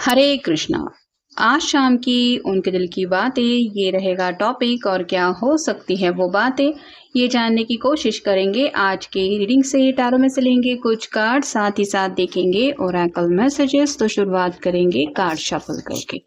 हरे कृष्णा। आज शाम की उनके दिल की बातें ये रहेगा टॉपिक। और क्या हो सकती है वो बातें, ये जानने की कोशिश करेंगे। आज के रीडिंग से टैरो में से लेंगे कुछ कार्ड, साथ ही साथ देखेंगे ओरेकल मैसेजेस। तो शुरुआत करेंगे कार्ड शफल करके।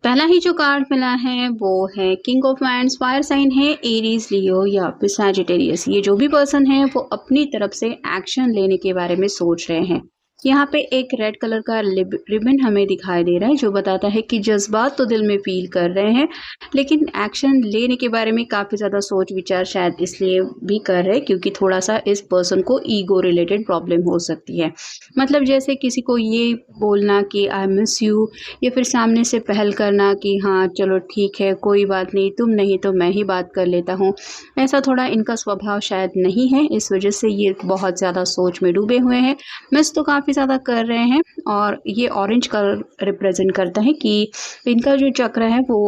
पहला ही जो कार्ड मिला है वो है king of wands. Fire sign है, एरीज, लियो या फिर सैजिटेरियस। ये जो भी पर्सन है वो अपनी तरफ से एक्शन लेने के बारे में सोच रहे हैं। यहाँ पे एक रेड कलर का रिबन हमें दिखाई दे रहा है जो बताता है कि जज्बात तो दिल में फील कर रहे हैं, लेकिन एक्शन लेने के बारे में काफ़ी ज़्यादा सोच विचार शायद इसलिए भी कर रहे हैं क्योंकि थोड़ा सा इस पर्सन को ईगो रिलेटेड प्रॉब्लम हो सकती है। मतलब जैसे किसी को ये बोलना कि आई मिस यू, या फिर सामने से पहल करना कि हाँ चलो ठीक है कोई बात नहीं, तुम नहीं तो मैं ही बात कर लेता हूँ। ऐसा थोड़ा इनका स्वभाव शायद नहीं है, इस वजह से ये बहुत ज़्यादा सोच में डूबे हुए हैं। मिस तो काफ़ी ज़्यादा कर रहे हैं और ये ऑरेंज कलर रिप्रेजेंट करता है कि इनका जो चक्र है वो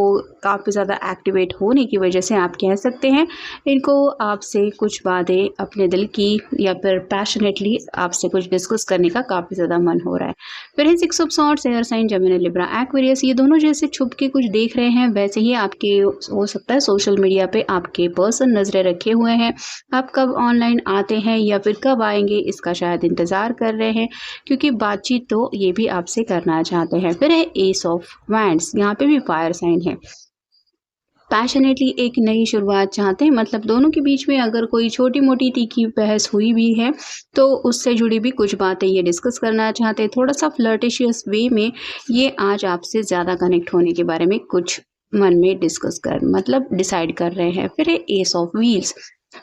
काफ़ी ज़्यादा एक्टिवेट होने की वजह से आप कह सकते हैं इनको आपसे कुछ बातें अपने दिल की या फिर पैशनेटली आपसे कुछ डिस्कस करने का काफ़ी ज़्यादा मन हो रहा है। फिर है six of swords, air sign Gemini Libra Aquarius. ये दोनों जैसे छुप के कुछ देख रहे हैं वैसे ही आपके हो सकता है सोशल मीडिया पे आपके पर्सन नज़रें रखे हुए हैं। आप कब ऑनलाइन आते हैं या फिर कब आएंगे इसका शायद इंतज़ार कर रहे हैं क्योंकि बातचीत तो ये भी आपसे करना चाहते हैं। फिर है एस ऑफ वैंड्स, यहाँ पे भी फायर साइन है। पैशनेटली एक नई शुरुआत चाहते हैं, मतलब दोनों के बीच में अगर कोई छोटी मोटी तीखी बहस हुई भी है तो उससे जुड़ी भी कुछ बातें ये डिस्कस करना चाहते हैं। थोड़ा सा फ्लर्टिशियस वे में ये आज आपसे ज़्यादा कनेक्ट होने के बारे में कुछ मन में डिस्कस कर मतलब डिसाइड कर रहे हैं। फिर है एस ऑफ व्हील्स।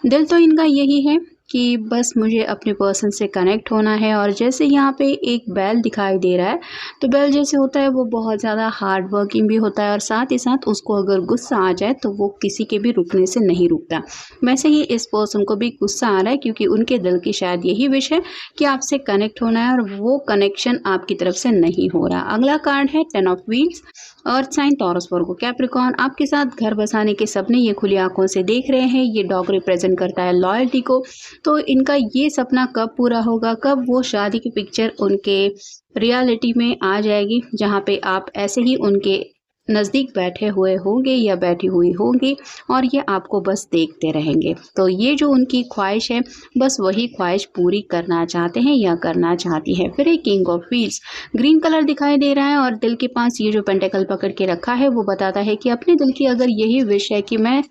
दिल तो इनका यही है कि बस मुझे अपने पर्सन से कनेक्ट होना है। और जैसे यहाँ पे एक बैल दिखाई दे रहा है तो बैल जैसे होता है वो बहुत ज़्यादा हार्ड वर्किंग भी होता है और साथ ही साथ उसको अगर गुस्सा आ जाए तो वो किसी के भी रुकने से नहीं रुकता। वैसे ही इस पर्सन को भी गुस्सा आ रहा है क्योंकि उनके दिल की शायद यही विश है कि आपसे कनेक्ट होना है और वो कनेक्शन आपकी तरफ से नहीं हो रहा। अगला कार्ड है ten of wheels, earth sign, Taurus, Virgo, Capricorn. आपके साथ घर बसाने के सपने ये खुली आंखों से देख रहे हैं। ये डॉग रिप्रेजेंट करता है लॉयल्टी को। तो इनका ये सपना कब पूरा होगा, कब वो शादी की पिक्चर उनके रियलिटी में आ जाएगी जहाँ पे आप ऐसे ही उनके नज़दीक बैठे हुए होंगे या बैठी हुई होंगी और ये आपको बस देखते रहेंगे। तो ये जो उनकी ख्वाहिश है बस वही ख्वाहिश पूरी करना चाहते हैं या करना चाहती है। फिर एक king of wheels, green colour दिखाई दे रहा है और दिल के पास ये जो पेंटेकल पकड़ के रखा है वो बताता है कि अपने दिल की अगर यही विश है कि मैं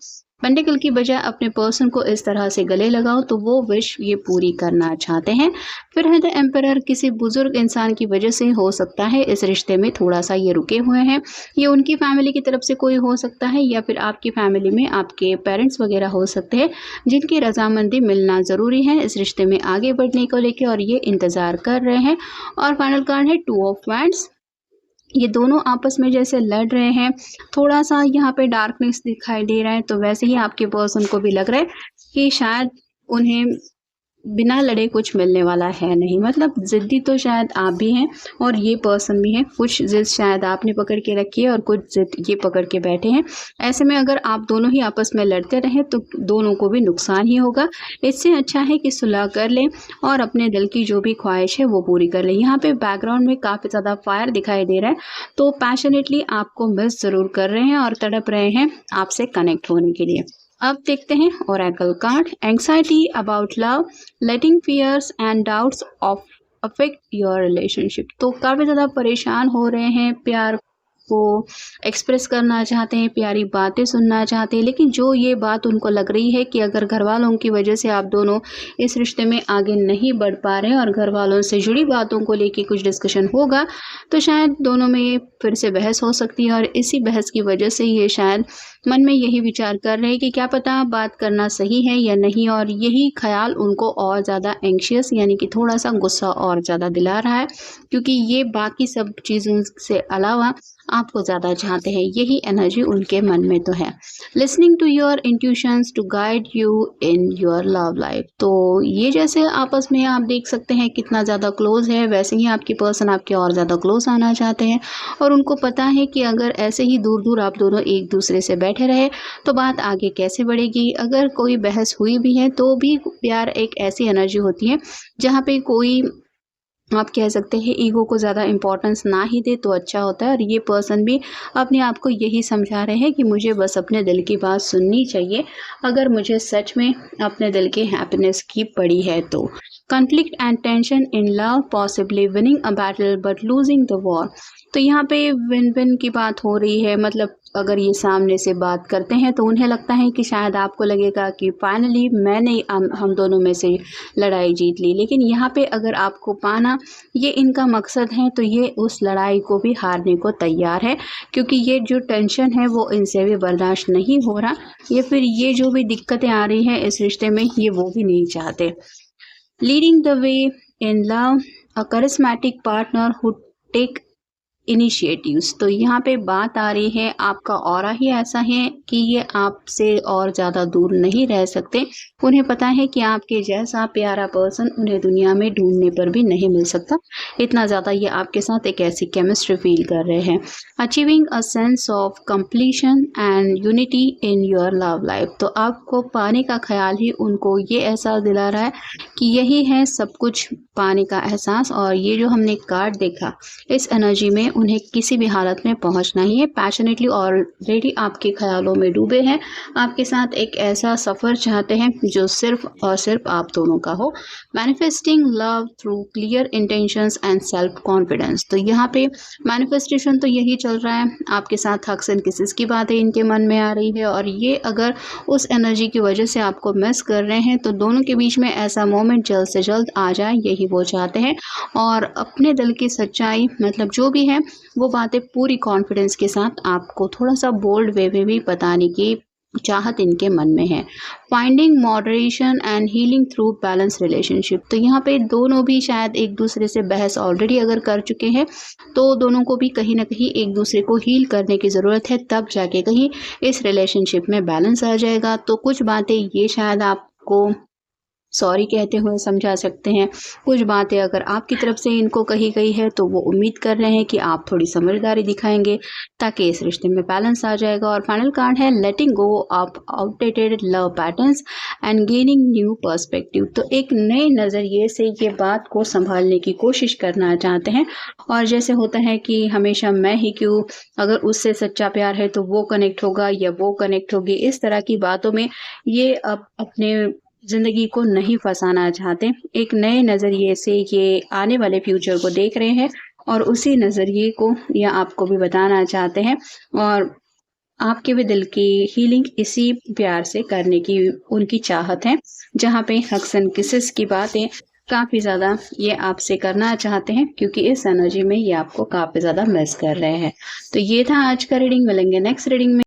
पेंटिकल की बजाय अपने पर्सन को इस तरह से गले लगाओ तो वो विश ये पूरी करना चाहते हैं। फिर है द एम्परर, किसी बुजुर्ग इंसान की वजह से हो सकता है इस रिश्ते में थोड़ा सा ये रुके हुए हैं। ये उनकी फैमिली की तरफ से कोई हो सकता है या फिर आपकी फैमिली में आपके पेरेंट्स वगैरह हो सकते हैं जिनकी रजामंदी मिलना ज़रूरी है इस रिश्ते में आगे बढ़ने को लेकर और ये इंतज़ार कर रहे हैं। और फाइनल कार्ड है टू ऑफ वैंड्स। ये दोनों आपस में जैसे लड़ रहे हैं, थोड़ा सा यहाँ पे डार्कनेस दिखाई दे रहा है। तो वैसे ही आपके पर्सन को भी लग रहा है कि शायद उन्हें बिना लड़े कुछ मिलने वाला है नहीं। मतलब ज़िद्दी तो शायद आप भी हैं और ये पर्सन भी है। कुछ ज़िद शायद आपने पकड़ के रखी है और कुछ ज़िद ये पकड़ के बैठे हैं। ऐसे में अगर आप दोनों ही आपस में लड़ते रहें तो दोनों को भी नुकसान ही होगा। इससे अच्छा है कि सुलह कर लें और अपने दिल की जो भी ख्वाहिश है वो पूरी कर लें। यहाँ पे बैकग्राउंड में काफ़ी ज़्यादा फायर दिखाई दे रहा है तो पैशनेटली आपको मिस ज़रूर कर रहे हैं और तड़प रहे हैं आपसे कनेक्ट होने के लिए। अब देखते हैं oracle card. Anxiety about love, letting fears and doubts of affect your relationship. तो काफ़ी ज़्यादा परेशान हो रहे हैं प्यार आपको एक्सप्रेस करना चाहते हैं, प्यारी बातें सुनना चाहते हैं, लेकिन जो ये बात उनको लग रही है कि अगर घरवालों की वजह से आप दोनों इस रिश्ते में आगे नहीं बढ़ पा रहे हैं और घरवालों से जुड़ी बातों को लेके कुछ डिस्कशन होगा, तो शायद दोनों में फिर से बहस हो सकती है और इसी बहस की वजह से ये शायद मन में यही विचार कर रहे हैं कि क्या पता बात करना सही है या नहीं, और यही ख्याल उनको और ज़्यादा एंग्शियस यानी कि थोड़ा सा गुस्सा और ज़्यादा दिला रहा है, क्योंकि ये बाकी सब चीज़ों से अलावा आपको ज़्यादा चाहते हैं। यही एनर्जी उनके मन में तो है। Listening to your intuitions to guide you in your love life. तो ये जैसे आपस में आप देख सकते हैं कितना ज़्यादा क्लोज है, वैसे ही आपकी पर्सन आपके और ज़्यादा क्लोज आना चाहते हैं, और उनको पता है कि अगर ऐसे ही दूर दूर आप दोनों एक दूसरे से बैठे रहे तो बात आगे कैसे बढ़ेगी। अगर कोई बहस हुई भी है तो भी प्यार एक ऐसी एनर्जी होती है जहाँ पे कोई, आप कह सकते हैं, ईगो को ज़्यादा इम्पोर्टेंस ना ही दे तो अच्छा होता है। और ये पर्सन भी अपने आप को यही समझा रहे हैं कि मुझे बस अपने दिल की बात सुननी चाहिए, अगर मुझे सच में अपने दिल की हैप्पीनेस की पड़ी है तो। Conflict and tension in love, possibly winning a battle but losing the war. तो यहाँ पे विन विन की बात हो रही है, मतलब अगर ये सामने से बात करते हैं तो उन्हें लगता है कि शायद आपको लगेगा कि फाइनली मैंने हम दोनों में से लड़ाई जीत ली, लेकिन यहाँ पे अगर आपको पाना ये इनका मकसद है तो ये उस लड़ाई को भी हारने को तैयार है, क्योंकि ये जो टेंशन है वो इनसे भी बर्दाश्त नहीं हो रहा, या फिर ये जो भी दिक्कतें आ रही हैं इस रिश्ते में ये वो भी नहीं चाहते। Leading the way in love, a charismatic partner who take initiatives. तो यहाँ पे बात आ रही है, आपका ऑरा ही ऐसा है कि ये आपसे और ज़्यादा दूर नहीं रह सकते। उन्हें पता है कि आपके जैसा प्यारा पर्सन उन्हें दुनिया में ढूंढने पर भी नहीं मिल सकता, इतना ज़्यादा ये आपके साथ एक ऐसी केमिस्ट्री फील कर रहे हैं। Achieving a sense of completion and unity in your love life. तो आपको पाने का ख्याल ही उनको ये एहसास दिला रहा है कि यही है सब कुछ पाने का एहसास। और ये जो हमने कार्ड देखा, इस एनर्जी में उन्हें किसी भी हालत में पहुंचना ही है। पैशनेटली ऑलरेडी आपके ख्यालों में डूबे हैं, आपके साथ एक ऐसा सफ़र चाहते हैं जो सिर्फ और सिर्फ आप दोनों का हो। Manifesting love through clear intentions and self confidence. तो यहाँ पे मैनिफेस्टेशन तो यही चल रहा है, आपके साथ हक्स एंड किसेस की बातें इनके मन में आ रही है, और ये अगर उस एनर्जी की वजह से आपको मिस कर रहे हैं तो दोनों के बीच में ऐसा मोमेंट जल्द से जल्द आ जाए, यही वो चाहते हैं। और अपने दिल की सच्चाई, मतलब जो भी है वो बातें पूरी कॉन्फिडेंस के साथ आपको थोड़ा सा बोल्ड वे में भी बताने की चाहत इनके मन में है। Finding moderation and healing through balance relationship. तो यहाँ पे दोनों भी शायद एक दूसरे से बहस ऑलरेडी अगर कर चुके हैं तो दोनों को भी कहीं ना कहीं एक दूसरे को हील करने की ज़रूरत है, तब जाके कहीं इस रिलेशनशिप में बैलेंस आ जाएगा। तो कुछ बातें ये शायद आपको सॉरी कहते हुए समझा सकते हैं, कुछ बातें अगर आपकी तरफ से इनको कही गई है तो वो उम्मीद कर रहे हैं कि आप थोड़ी समझदारी दिखाएंगे ताकि इस रिश्ते में बैलेंस आ जाएगा। और फाइनल कार्ड है letting go of outdated love patterns and gaining new perspective. तो एक नए नज़रिए से ये बात को संभालने की कोशिश करना चाहते हैं, और जैसे होता है कि हमेशा मैं ही क्यों, अगर उससे सच्चा प्यार है तो वो कनेक्ट होगा या वो कनेक्ट होगी, इस तरह की बातों में ये अब अपने ज़िंदगी को नहीं फंसाना चाहते। एक नए नज़रिए से ये आने वाले फ्यूचर को देख रहे हैं और उसी नज़रिए को ये आपको भी बताना चाहते हैं, और आपके भी दिल की हीलिंग इसी प्यार से करने की उनकी चाहत है, जहाँ पे हग्स एंड किसेस की बातें काफ़ी ज़्यादा ये आपसे करना चाहते हैं, क्योंकि इस एनर्जी में ये आपको काफ़ी ज़्यादा मिस कर रहे हैं। तो ये था आज का रीडिंग, मिलेंगे नेक्स्ट रीडिंग में।